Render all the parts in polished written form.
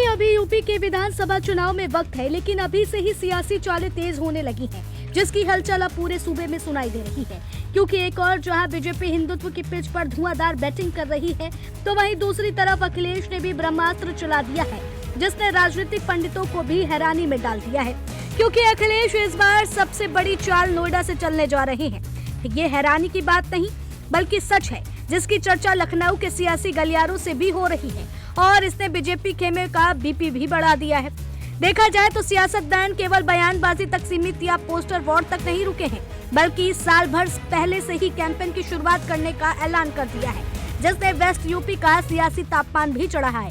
अभी यूपी के विधानसभा चुनाव में वक्त है, लेकिन अभी से ही सियासी चालें तेज होने लगी हैं, जिसकी हलचल अब पूरे सूबे में सुनाई दे रही है। क्योंकि एक और जहां बीजेपी हिंदुत्व की पिच पर धुआंधार बैटिंग कर रही है, तो वहीं दूसरी तरफ अखिलेश ने भी ब्रह्मास्त्र चला दिया है, जिसने राजनीतिक पंडितों को भी हैरानी में डाल दिया है। क्योंकि अखिलेश इस बार सबसे बड़ी चाल नोएडा से चलने जा रहे हैं। ये हैरानी की बात नहीं, बल्कि सच है, जिसकी चर्चा लखनऊ के सियासी गलियारों से भी हो रही है और इसने बीजेपी खेमे का बीपी भी बढ़ा दिया है। देखा जाए तो सियासतदान केवल बयानबाजी तक सीमित या पोस्टर वॉर तक नहीं रुके हैं, बल्कि साल भर पहले से ही कैंपेन की शुरुआत करने का ऐलान कर दिया है, जिसने वेस्ट यूपी का सियासी तापमान भी चढ़ा है।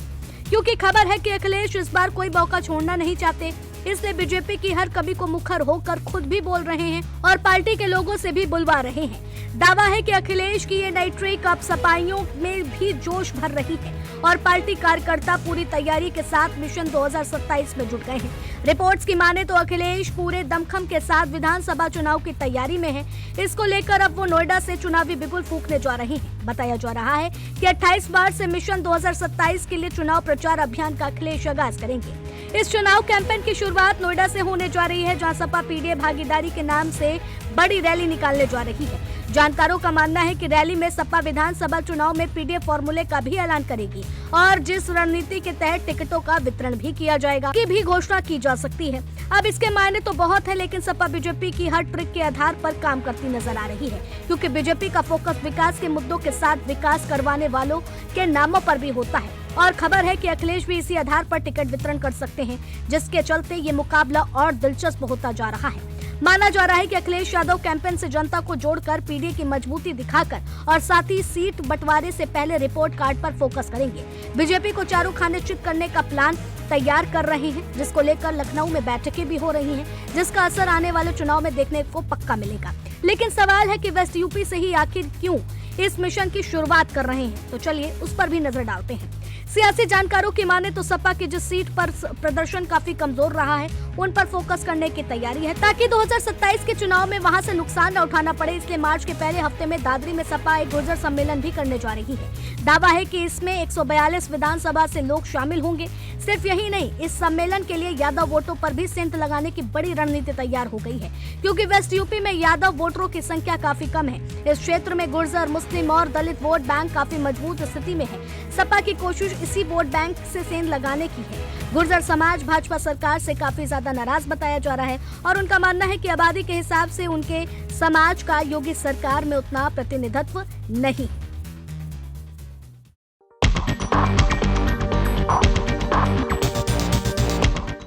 क्योंकि खबर है कि अखिलेश इस बार कोई मौका छोड़ना नहीं चाहते, इसलिए बीजेपी की हर कमी को मुखर होकर खुद भी बोल रहे हैं और पार्टी के लोगों से भी बुलवा रहे हैं। दावा है कि अखिलेश की ये नई ट्रिक अब सपाइयों में भी जोश भर रही है और पार्टी कार्यकर्ता पूरी तैयारी के साथ मिशन 2027 में जुट गए हैं। रिपोर्ट्स की माने तो अखिलेश पूरे दमखम के साथ विधानसभा चुनाव की तैयारी में है। इसको लेकर अब वो नोएडा से चुनावी बिगुल फूंकने जा रहे हैं। बताया जा रहा है कि 28 मार्च से मिशन 2027 के लिए चुनाव प्रचार अभियान का अखिलेश आगाज करेंगे। इस चुनाव कैंपेन की शुरुआत नोएडा से होने जा रही है, जहां सपा पीडीए भागीदारी के नाम से बड़ी रैली निकालने जा रही है। जानकारों का मानना है कि रैली में सपा विधानसभा चुनाव में पीडीए फॉर्मूले का भी ऐलान करेगी और जिस रणनीति के तहत टिकटों का वितरण भी किया जाएगा की भी घोषणा की जा सकती है। अब इसके मायने तो बहुत है, लेकिन सपा बीजेपी की हर ट्रिक के आधार पर काम करती नजर आ रही है, क्योंकि बीजेपी का फोकस विकास के मुद्दों के साथ विकास करवाने वालों के नामों पर भी होता है। और खबर है कि अखिलेश भी इसी आधार पर टिकट वितरण कर सकते हैं, जिसके चलते ये मुकाबला और दिलचस्प होता जा रहा है। माना जा रहा है कि अखिलेश यादव कैंपेन से जनता को जोड़कर पीडीए की मजबूती दिखाकर और साथ ही सीट बंटवारे से पहले रिपोर्ट कार्ड पर फोकस करेंगे। बीजेपी को चारों खाने चित करने का प्लान तैयार कर रहे हैं, जिसको लेकर लखनऊ में बैठकें भी हो रही हैं, जिसका असर आने वाले चुनाव में देखने को पक्का मिलेगा। लेकिन सवाल है कि वेस्ट यूपी से ही आखिर क्यों इस मिशन की शुरुआत कर रहे हैं, तो चलिए उस पर भी नजर डालते हैं। सियासी जानकारों की माने तो सपा की जिस सीट पर प्रदर्शन काफी कमजोर रहा है, उन पर फोकस करने की तैयारी है, ताकि 2027 के चुनाव में वहां से नुकसान न उठाना पड़े। इसलिए मार्च के पहले हफ्ते में दादरी में सपा एक गुर्जर सम्मेलन भी करने जा रही है। दावा है कि इसमें 142 विधानसभा से लोग शामिल होंगे। सिर्फ यही नहीं, इस सम्मेलन के लिए यादव वोटों पर भी सेंध लगाने की बड़ी रणनीति तैयार हो गई है, क्योंकि वेस्ट यूपी में यादव वोटरों की संख्या काफी कम है। इस क्षेत्र में गुर्जर, मुस्लिम और दलित वोट बैंक काफी मजबूत स्थिति में है। सपा की कोशिश इसी वोट बैंक से सेंध लगाने की है। गुर्जर समाज भाजपा सरकार से काफी ज्यादा नाराज बताया जा रहा है और उनका मानना है कि आबादी के हिसाब से उनके समाज का योगी सरकार में उतना प्रतिनिधित्व नहीं।